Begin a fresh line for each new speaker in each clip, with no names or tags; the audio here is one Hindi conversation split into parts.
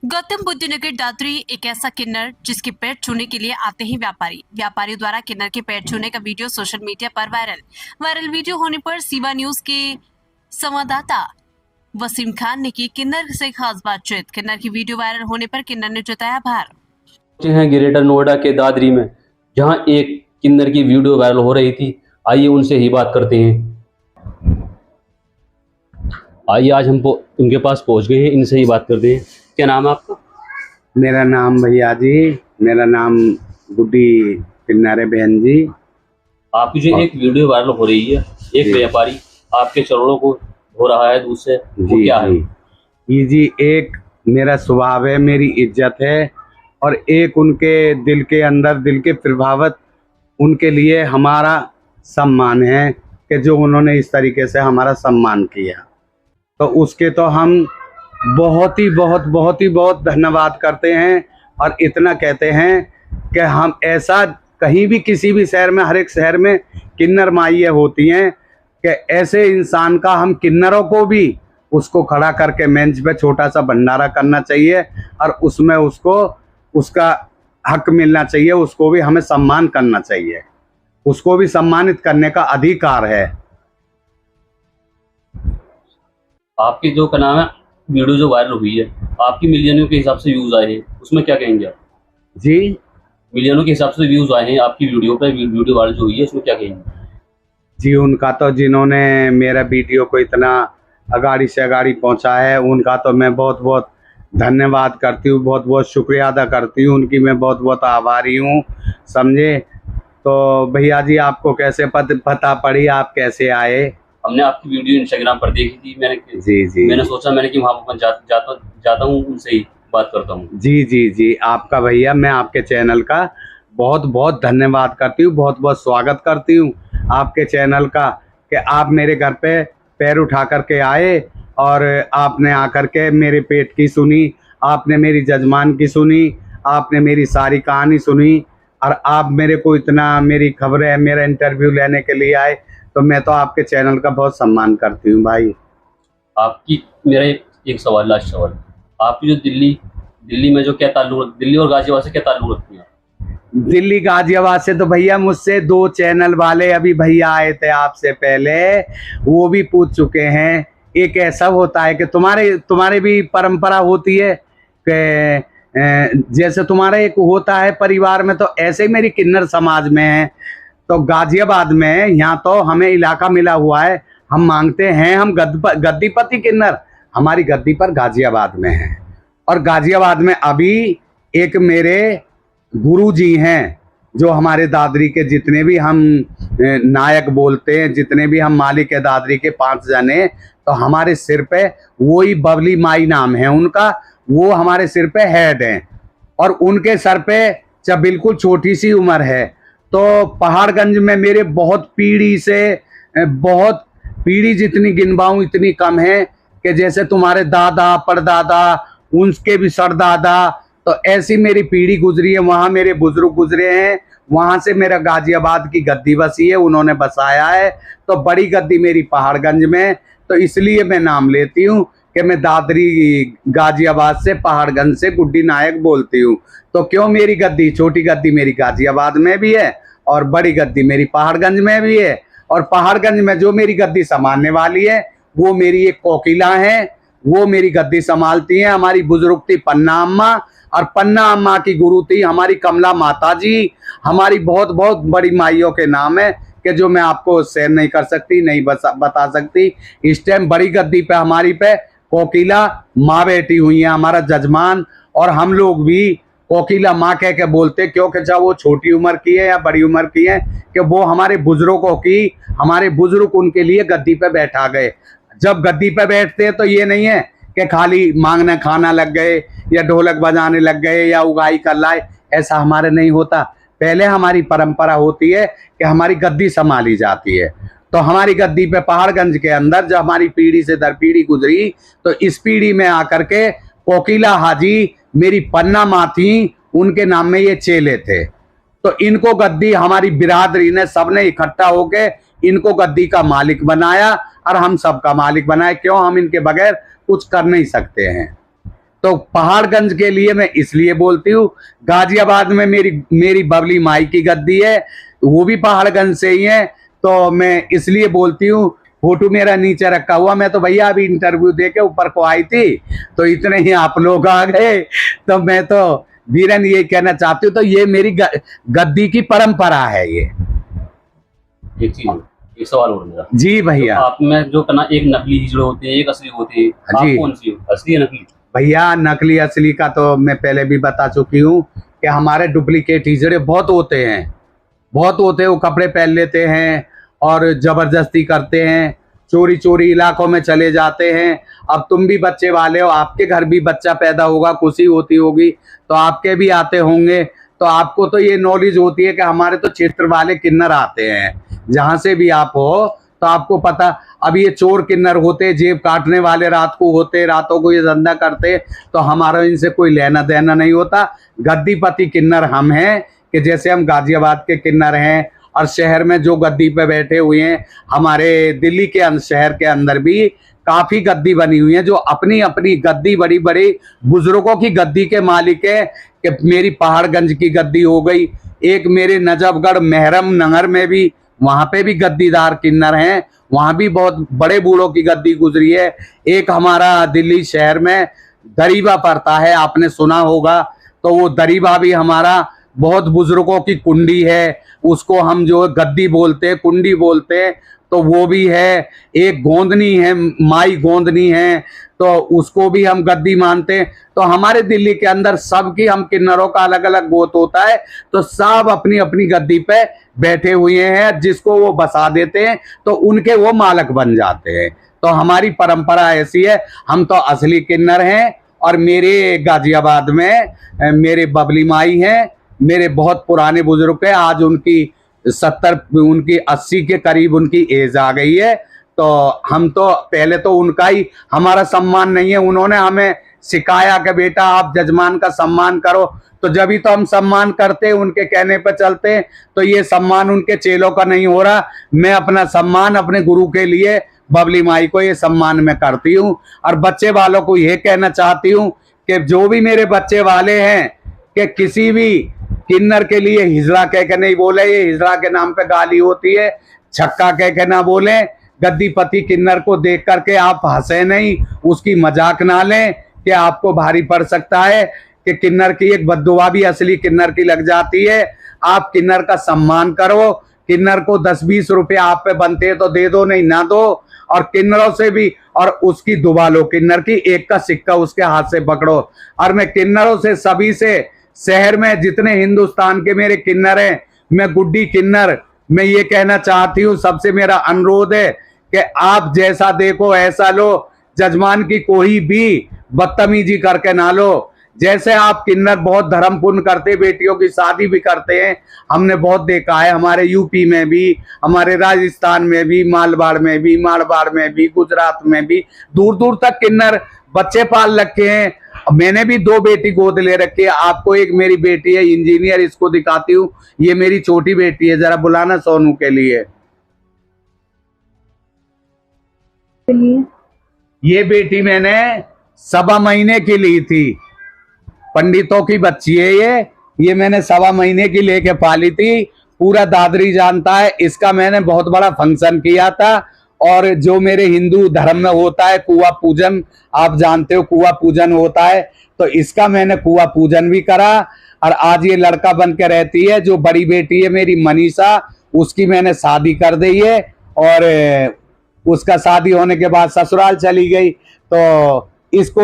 गौतम बुद्ध नगर दादरी एक ऐसा किन्नर जिसके पैर छूने के लिए आते हैं व्यापारियों द्वारा किन्नर के पैर छूने का वीडियो सोशल मीडिया पर वायरल वीडियो होने पर सीवा न्यूज के संवाददाता वसीम खान ने की किन्नर से खास बातचीत। किन्नर की वीडियो वायरल होने पर किन्नर ने जताया आभार।
हैं ग्रेटर नोएडा के दादरी में, जहां एक किन्नर की वीडियो वायरल हो रही थी। आइए उनसे ही बात करते हैं। आइए आज हम उनके पास पहुंच गए हैं, इनसे ही बात करते हैं। क्या नाम है आपका?
मेरा नाम भैया जी, मेरा नाम गुड्डी किन्नर है बहन जी।
आपकी जो एक वीडियो वायरल हो रही है, एक व्यापारी आपके चरणों को धो रहा है दूध से, वो क्या है?
ये जी एक मेरा स्वभाव है, मेरी इज्जत है, और एक उनके दिल के अंदर दिल के प्रभावित उनके लिए हमारा सम्मान है कि जो उन्होंने इस तरीके से हमारा सम्मान किया, तो उसके तो हम बहुत ही धन्यवाद करते हैं। और इतना कहते हैं कि हम ऐसा कहीं भी किसी भी शहर में, हर एक शहर में किन्नर माइयाँ होती हैं कि ऐसे इंसान का हम किन्नरों को भी उसको खड़ा करके मंच पे छोटा सा भंडारा करना चाहिए और उसमें उसको उसका हक मिलना चाहिए, उसको भी हमें सम्मान करना चाहिए, उसको भी सम्मानित करने का अधिकार है।
आपकी जो का नाम है वीडियो जो वायरल हुई है, आपकी मिलियनों के हिसाब से व्यूज आए हैं, उसमें क्या कहेंगे आप?
जी,
मिलियनों के हिसाब से व्यूज आए हैं आपकी वीडियो पे, वीडियो वायरल जो हुई है, उसमें क्या कहेंगे?
जी, उनका तो जिन्होंने मेरा वीडियो को इतना अगाड़ी से अगाड़ी पहुंचा है, उनका तो मैं बहुत बहुत धन्यवाद करती हूँ, बहुत बहुत शुक्रिया अदा करती हूँ, उनकी मैं बहुत बहुत आभारी हूँ, समझे। तो भैया जी, आपको कैसे पता पड़ी, आप कैसे आए?
हमने आपकी वीडियो इंस्टाग्राम पर देखी थी, मैंने सोचा मैंने कि वहाँ पर जाता हूँ, उनसे ही बात करता हूँ।
जी, आपका भैया, मैं आपके चैनल का बहुत बहुत धन्यवाद करती हूँ, बहुत बहुत स्वागत करती हूँ आपके चैनल का कि आप मेरे घर पे पैर उठा करके आए और आपने आकर के मेरे पेट की सुनी, आपने मेरी जजमान की सुनी, आपने मेरी सारी कहानी सुनी, और आप मेरे को इतना मेरी खबरें, मेरा इंटरव्यू लेने के लिए आए, तो मैं तो आपके चैनल का बहुत सम्मान करती हूँ भाई।
आपकी मेरा एक सवाल, लास्ट सवाल, आपकी जो दिल्ली में जो क्या ताल्लुक, दिल्ली और गाजियाबाद से क्या ताल्लुक रखती है?
दिल्ली गाजियाबाद से तो भैया मुझसे 2 चैनल वाले अभी भैया आए थे आपसे पहले, वो भी पूछ चुके हैं। एक ऐसा होता है कि तुम्हारे भी परंपरा होती है कि जैसे तुम्हारा एक होता है परिवार में, तो ऐसे ही मेरी किन्नर समाज में है। तो गाजियाबाद में यहाँ तो हमें इलाका मिला हुआ है, हम मांगते हैं, हम गद्दीपति किन्नर हमारी गद्दी पर गाजियाबाद में है। और गाजियाबाद में अभी एक मेरे गुरु जी हैं, जो हमारे दादरी के जितने भी हम नायक बोलते हैं, जितने भी हम मालिक है दादरी के 5 जने, तो हमारे सिर पे वही बबली माई नाम है उनका, वो हमारे सिर पे हेड हैं। और उनके सर पे जब बिल्कुल छोटी सी उम्र है, तो पहाड़गंज में मेरे बहुत पीढ़ी जितनी गिनवाऊं इतनी कम है कि जैसे तुम्हारे दादा परदादा, उनके भी सरदादा, तो ऐसी मेरी पीढ़ी गुजरी है, वहाँ मेरे बुजुर्ग गुजरे हैं, वहाँ से मेरा गाजियाबाद की गद्दी बसी है, उन्होंने बसाया है। तो बड़ी गद्दी मेरी पहाड़गंज में, तो इसलिए मैं नाम लेती हूँ कि मैं दादरी गाजियाबाद से, पहाड़गंज से गुड्डी नायक बोलती हूँ। तो क्यों मेरी गद्दी, छोटी गद्दी मेरी गाजियाबाद में भी है और बड़ी गद्दी मेरी पहाड़गंज में भी है। और पहाड़गंज में जो मेरी गद्दी संभालने वाली है, वो मेरी एक कोकिला है, वो मेरी गद्दी संभालती हैं। हमारी बुजुर्ग थी पन्ना अम्मा, और पन्ना अम्मा की गुरु थी हमारी कमला माता जी। हमारी बहुत बहुत बड़ी माइयों के नाम है कि जो मैं आपको शेयर नहीं कर सकती, नहीं बता सकती। इस टाइम बड़ी गद्दी पे हमारी पे कोकिला माँ बैठी हुई है, हमारा जजमान, और हम लोग भी कोकिला माँ कह के बोलते, क्योंकि चाहे वो छोटी उम्र की है या बड़ी उम्र की है, कि वो हमारे बुजुर्गों की, हमारे बुजुर्ग उनके लिए गद्दी पे बैठा गए। जब गद्दी पे बैठते हैं तो ये नहीं है कि खाली मांगने खाना लग गए या ढोलक बजाने लग गए या उगाई कर लाए, ऐसा हमारे नहीं होता। पहले हमारी परंपरा होती है कि हमारी गद्दी संभाली जाती है। तो हमारी गद्दी पे पहाड़गंज के अंदर जब हमारी पीढ़ी से दर पीढ़ी गुजरी, तो इस पीढ़ी में आकर के कोकिला हाजी मेरी पन्ना माँ थी, उनके नाम में ये चेले थे। तो इनको गद्दी हमारी बिरादरी ने सबने इकट्ठा होके इनको गद्दी का मालिक बनाया और हम सबका मालिक बनाए। क्यों, हम इनके बगैर कुछ कर नहीं सकते हैं। तो पहाड़गंज के लिए मैं इसलिए बोलती हूँ। गाजियाबाद में मेरी बबली माई की गद्दी है, वो भी पहाड़गंज से ही है, तो मैं इसलिए बोलती हूँ। फोटो मेरा नीचे रखा हुआ, मैं तो भैया अभी इंटरव्यू दे के ऊपर को आई थी, तो इतने ही आप लोग आ गए, तो मैं तो धीरन ये कहना चाहती हूँ। तो ये मेरी गद्दी की परंपरा है। ये
एक चीज, एक सवाल और मेरा।
जी भैया।
तो आप में जो करना, एक नकली हिजड़े होते हैं, एक असली होते हैं, आप
जी।
कौन सी हो, असली या नकली?
भैया नकली असली का तो मैं पहले भी बता चुकी हूँ कि हमारे डुप्लीकेट हिजड़े बहुत होते हैं, बहुत होते हैं। वो कपड़े पहन लेते हैं और जबरदस्ती करते हैं, चोरी चोरी इलाकों में चले जाते हैं। अब तुम भी बच्चे वाले हो, आपके घर भी बच्चा पैदा होगा, खुशी होती होगी, तो आपके भी आते होंगे, तो आपको तो ये नॉलेज होती है कि हमारे तो क्षेत्र वाले किन्नर आते हैं। जहां से भी आप हो तो आपको पता। अब ये चोर किन्नर होते, जेब काटने वाले रात को होते, रातों को ये धंधा करते, तो हमारा इनसे कोई लेना देना नहीं होता। गद्दीपति किन्नर हम हैं, कि जैसे हम गाजियाबाद के किन्नर हैं, और शहर में जो गद्दी पे बैठे हुए हैं, हमारे दिल्ली के शहर के अंदर भी काफी गद्दी बनी हुई है, जो अपनी अपनी गद्दी, बड़ी बड़ी बुजुर्गों की गद्दी के मालिक है। कि मेरी पहाड़गंज की गद्दी हो गई, एक मेरे नजफगढ़ महरम नगर में भी, वहां पे भी गद्दीदार किन्नर हैं, वहां भी बहुत बड़े बूढ़ों की गद्दी गुजरी है। एक हमारा दिल्ली शहर में दरीबा पड़ता है, आपने सुना होगा, तो वो दरीबा भी हमारा बहुत बुजुर्गों की कुंडी है, उसको हम जो गद्दी बोलते हैं, कुंडी बोलते हैं, तो वो भी है। एक गोंदनी है, माई गोंदनी है, तो उसको भी हम गद्दी मानते हैं। तो हमारे दिल्ली के अंदर सबकी, हम किन्नरों का अलग अलग गोत होता है, तो सब अपनी अपनी गद्दी पे बैठे हुए हैं, जिसको वो बसा देते हैं तो उनके वो मालक बन जाते हैं। तो हमारी परंपरा ऐसी है, हम तो असली किन्नर हैं। और मेरे गाजियाबाद में मेरे बबली माई हैं, मेरे बहुत पुराने बुजुर्ग हैं, आज उनकी 70, उनकी 80 के करीब उनकी एज आ गई है। तो हम तो पहले तो उनका ही हमारा सम्मान नहीं है, उन्होंने हमें सिखाया कि बेटा आप जजमान का सम्मान करो, तो जब ही तो हम सम्मान करते, उनके कहने पर चलते। तो ये सम्मान उनके चेलों का नहीं हो रहा। मैं अपना सम्मान अपने गुरु के लिए, बबली माई को ये सम्मान मैं करती हूँ। और बच्चे वालों को ये कहना चाहती हूँ कि जो भी मेरे बच्चे वाले हैं, कि किसी भी किन्नर के लिए हिजड़ा कह के नहीं बोले, ये हिजड़ा के नाम पे गाली होती है, छक्का कह के ना बोले। गद्दीपति किन्नर को देख करके आप हंसे नहीं, उसकी मजाक ना लें, कि आपको भारी पड़ सकता है कि किन्नर की एक बद्दुआ भी असली किन्नर की लग जाती है। आप किन्नर का सम्मान करो, किन्नर को 10-20 रुपए आप पे बनते हैं तो दे दो, नहीं ना दो। और किन्नरों से भी, और उसकी दुबा लो, किन्नर की एक का सिक्का उसके हाथ से पकड़ो। और मैं किन्नरों से, सभी से, शहर में जितने हिंदुस्तान के मेरे किन्नर हैं, मैं गुड्डी किन्नर, मैं ये कहना चाहती हूँ, सबसे मेरा अनुरोध है कि आप जैसा देखो ऐसा लो, जजमान की कोई भी बदतमीजी करके ना लो। जैसे आप किन्नर बहुत धर्म पुण्य करते, बेटियों की शादी भी करते हैं, हमने बहुत देखा है, हमारे यूपी में भी, हमारे राजस्थान में भी, मालवाड़ में भी, मारवाड़ में भी, गुजरात में भी, दूर दूर तक किन्नर बच्चे पाल रखे हैं। मैंने भी 2 बेटी गोद ले रखी है। आपको एक मेरी बेटी है इंजीनियर, इसको दिखाती हूँ, ये मेरी छोटी बेटी है, जरा बुलाना सोनू के लिए। ये बेटी मैंने 1.25 महीने की ली थी, पंडितों की बच्ची है ये मैंने 1.25 महीने की लेके पाली थी। पूरा दादरी जानता है इसका, मैंने बहुत बड़ा फंक्शन किया था। और जो मेरे हिंदू धर्म में होता है कुआ पूजन, आप जानते हो कुआ पूजन होता है, तो इसका मैंने कुआ पूजन भी करा। और आज ये लड़का बन के रहती है, जो बड़ी बेटी है मेरी मनीषा, उसकी मैंने शादी कर दी है। और उसका शादी होने के बाद ससुराल चली गई, तो इसको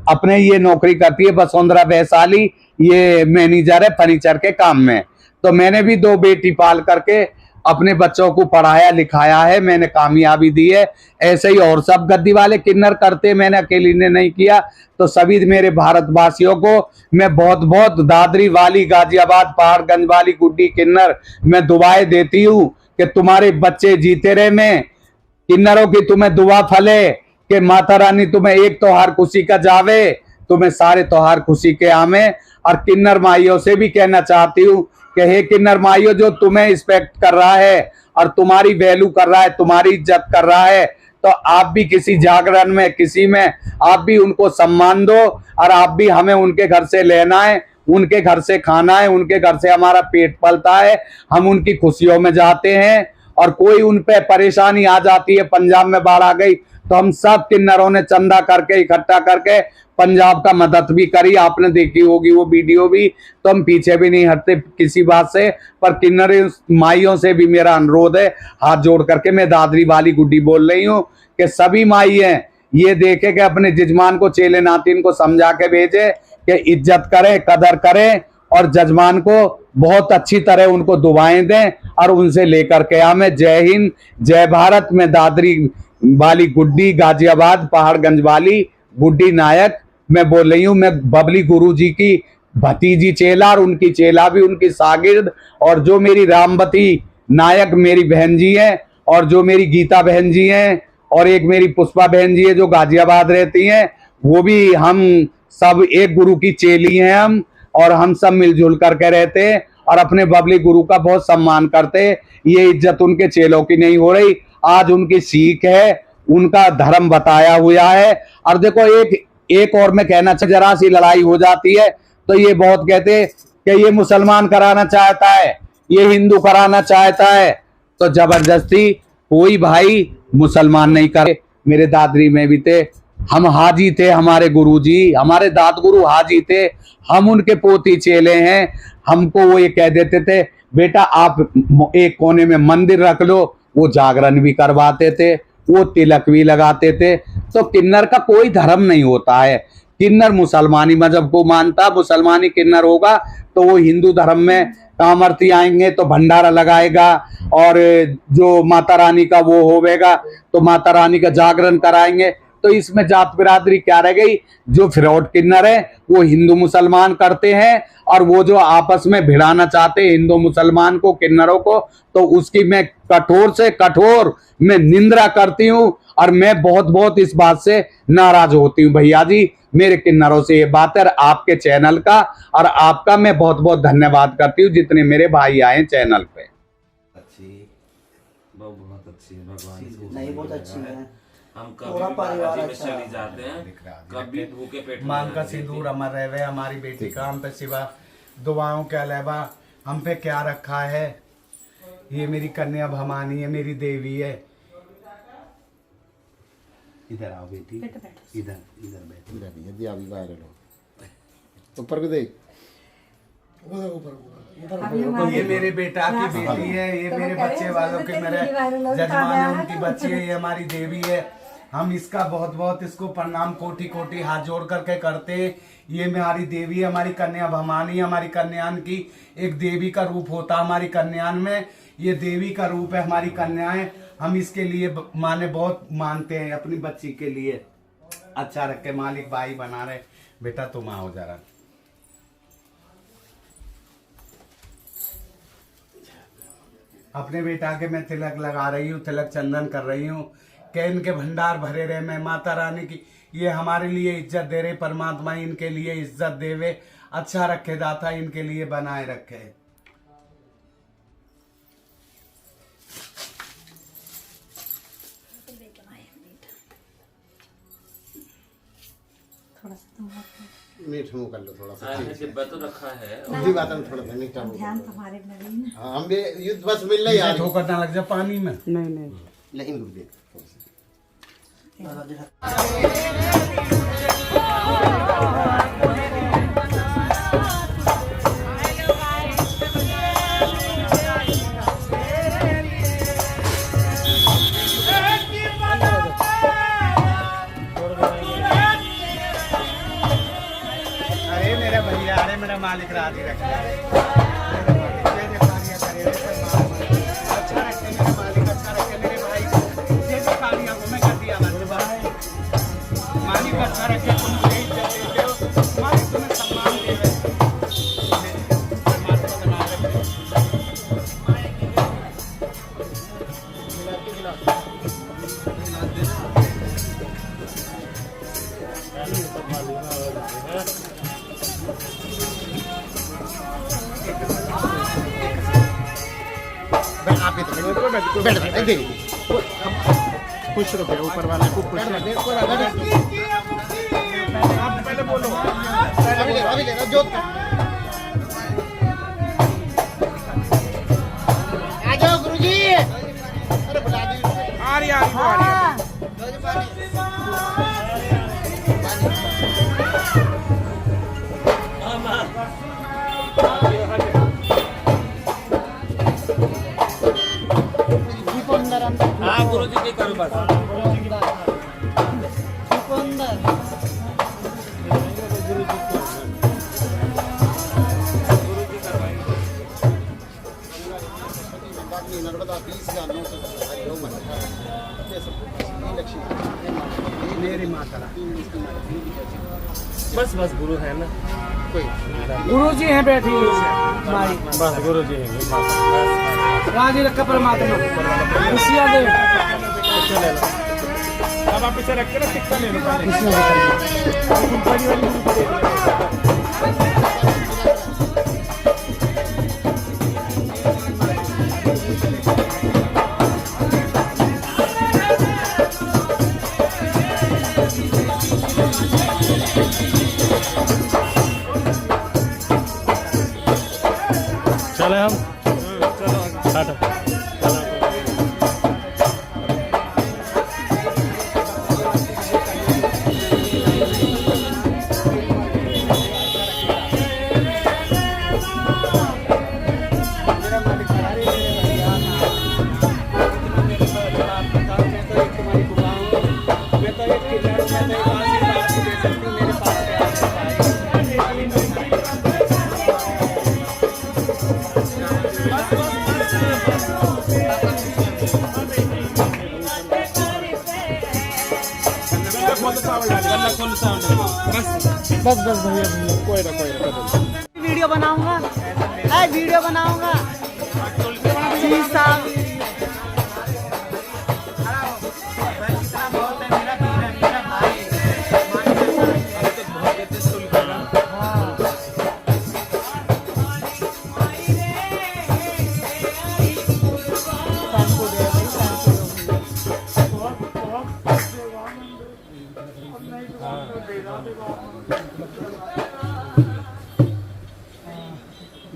अपने ये नौकरी करती है वसुंधरा वैशाली, ये मैनेजर है फर्नीचर के काम में। तो मैंने भी 2 बेटी पाल करके अपने बच्चों को पढ़ाया लिखाया है, मैंने कामयाबी दी है। ऐसे ही और सब गद्दी वाले किन्नर करते, मैंने अकेली ने नहीं किया। तो सभी मेरे भारतवासियों को मैं बहुत बहुत, दादरी वाली, गाजियाबाद, पहाड़गंज वाली गुड्डी किन्नर, मैं दुआएं देती हूँ कि तुम्हारे बच्चे जीते रहे। मैं किन्नरों की तुम्हें दुआ फले कि माता रानी तुम्हें एक त्योहार खुशी का जावे, तुम्हें सारे त्योहार खुशी के आमे। और किन्नर माइयों से भी कहना चाहती हूँ कि हे किन्नर माइयों, जो तुम्हें रिस्पेक्ट कर रहा है और तुम्हारी वैल्यू कर रहा है, तुम्हारी इज्जत कर रहा है, तो आप भी किसी जागरण में किसी में आप भी उनको सम्मान दो, और आप भी हमें उनके घर से लेना है, उनके घर से खाना है, उनके घर से हमारा पेट पलता है, हम उनकी खुशियों में जाते हैं। और कोई उन पे परेशानी आ जाती है, पंजाब में बाढ़ आ गई तो हम सब किन्नरों ने चंदा करके इकट्ठा करके पंजाब का मदद भी करी, आपने देखी होगी वो वीडियो भी। तो हम पीछे भी नहीं हटते किसी बात से। पर किन्नर माइयों से भी मेरा अनुरोध है, हाथ जोड़ करके, मैं दादरी वाली गुड्डी बोल रही हूँ, कि सभी माई हैं ये देखे कि अपने जजमान को, चेले नातिन को समझा के भेजे कि इज्जत करें, कदर करें, और जजमान को बहुत अच्छी तरह उनको दुआएं दें और उनसे लेकर के हमें जय हिंद जय भारत में दादरी वाली गुड्डी, गाजियाबाद पहाड़गंज वाली गुड्डी नायक मैं बोल रही हूँ। मैं बबली गुरुजी की भतीजी चेला, और उनकी चेला भी, उनकी शागिर्द, और जो मेरी रामवती नायक मेरी बहन जी हैं, और जो मेरी गीता बहन जी हैं, और एक मेरी पुष्पा बहन जी है जो गाजियाबाद रहती हैं, वो भी हम सब एक गुरु की चेली हैं हम, और हम सब मिलजुल करके रहते हैं और अपने बबली गुरु का बहुत सम्मान करते हैं। ये इज्जत उनके चेलों की नहीं हो रही, आज उनकी सीख है, उनका धर्म बताया हुआ है। और देखो एक और मैं कहना चाहिए, जरा सी लड़ाई हो जाती है तो ये बहुत कहते हैं कि ये मुसलमान कराना चाहता है, ये हिंदू कराना चाहता है, तो जबरदस्ती कोई भाई मुसलमान नहीं करे। मेरे दादरी में भी थे, हम हाजी थे, हमारे गुरुजी, हमारे दाद गुरु हाजी थे, हम उनके पोती चेले हैं। हमको वो ये कह देते थे, बेटा आप एक कोने में मंदिर रख लो, वो जागरण भी करवाते थे, वो तिलक भी लगाते थे। तो किन्नर का कोई धर्म नहीं होता है, किन्नर मुसलमानी मजहब को मानता, मुसलमानी किन्नर होगा तो वो हिंदू धर्म में कामर्ती आएंगे तो भंडारा लगाएगा, और जो माता रानी का वो होवेगा तो माता रानी का जागरण कराएंगे। तो इसमें जात बिरादरी क्या रह गई? जो फ्रॉड किन्नर है वो हिंदू मुसलमान करते हैं, और वो जो आपस में भिड़ाना चाहते हैं हिंदू मुसलमान को, किन्नरों को, तो उसकी मैं कठोर से कठोर मैं निंदा करती हूँ। और मैं बहुत बहुत इस बात से नाराज होती हूँ भैया जी, मेरे किन्नरों से ये बात है। आपके चैनल का और आपका मैं बहुत बहुत धन्यवाद करती हूँ, जितने मेरे भाई आए चैनल पे।
अच्छी बहुत अच्छी है, भगवान इसको
नहीं बहुत अच्छी है।
हम
पूरा
कभी
परिवार
बाबा जी में
अच्छा
चली जाते हैं, कभी भूखे पेट
मांग का सिंदूर अमर रहे हमारी बेटी का, हम पे सिवा दुआओं के अलावा हम पे क्या रखा है। ये मेरी कन्या भवानी है, मेरी देवी है। इधर आओ बेटी, इधर इधर बैठ।
यदि अभी वायरल हो ऊपर को देख,
ये मेरे बेटा की बेटी है, ये मेरे बच्चे वालों के मेरे जजमान है, उनकी बच्ची है, ये हमारी देवी है। हम इसका बहुत बहुत इसको प्रणाम कोटि कोटि हाथ जोड़ करके करते हैं। ये हमारी देवी है, हमारी कन्या भवानी, हमारी कन्यान की एक देवी का रूप होता है हमारी कन्यान में, ये देवी का रूप है हमारी कन्याएं। हम इसके लिए माने बहुत मानते हैं, अपनी बच्ची के लिए अच्छा रखे मालिक भाई बना रहे। बेटा तुम आओ जरा, अपने बेटा के मैं तिलक लगा रही हूँ, तिलक चंदन कर रही हूँ कि इनके भंडार भरे रहे। मैं माता रानी की ये हमारे लिए इज्जत दे रहे, परमात्मा इनके लिए इज्जत देवे, अच्छा रखे दाता, इनके लिए बनाए रखे।
मीठ मुँह कर लो थोड़ा सा,
डिब्बा तो रखा है।
उसी बात में थोड़ा सा मीठा मुँह
ध्यान तुम्हारे में नहीं है।
हाँ, हम भी युद्ध बस मिल रही है
ठोकर ना लग जाए पानी में।
लेकिन रुक दे
अरे मेरे भैया, अरे मेरा मालिक राजी रखे, अच्छा रखे मेरे मालिक, अच्छा रखे मेरे भाई को, ये जो कालिया को मैं कर दिया मालिक अच्छा रखे, तुम मुझे इज्जत देते हो, मालिक तुम्हें सम्मान दे रहे।
आप ही तो बैठ बैठ
खुश रखे, ऊपर वाले को खुश रखे। आप पहले बोलो,
अभी ले जो आ जाओ गुरुजी। अरे बुला दी
आ रही है। हाँ गुरु जी की करो बस।
नर्मदा 20,000
मेरी माता
बस बस गुरु है ना,
गुरु जी हैं बैठी हमारी,
बस गुरु जी हैं।
राजी रखा परमात्मा खुशियाँ दे।
अब आप इसे रख के ना टिक्का ले लो चले हम। चलो बस बस भैया कोई ना
वीडियो बनाऊंगा, वीडियो बनाऊंगा। जी साहब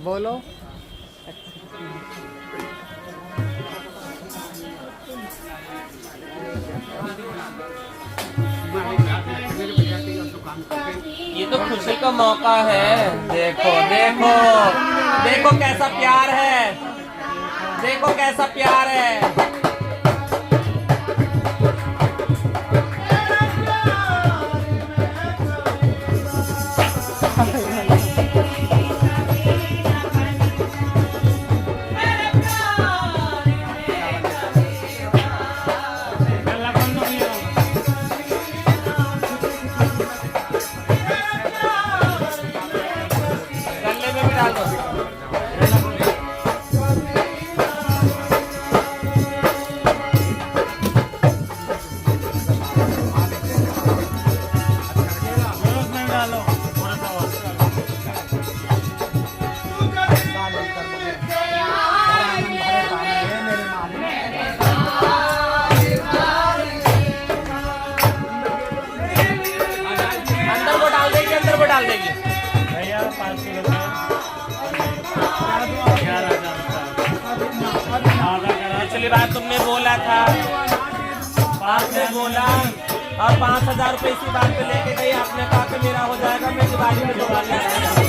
बोलो।
ये तो खुशी का मौका है। देखो देखो देखो कैसा प्यार है, देखो कैसा प्यार है। डाल देगी भैया 5 किलो पिछली बार तुमने बोला था 5 में बोला और 5,000 रुपये इसी बात पे लेके गई। आपने कहा कि मेरा हो जाएगा, मैं दिवाली में दोबारा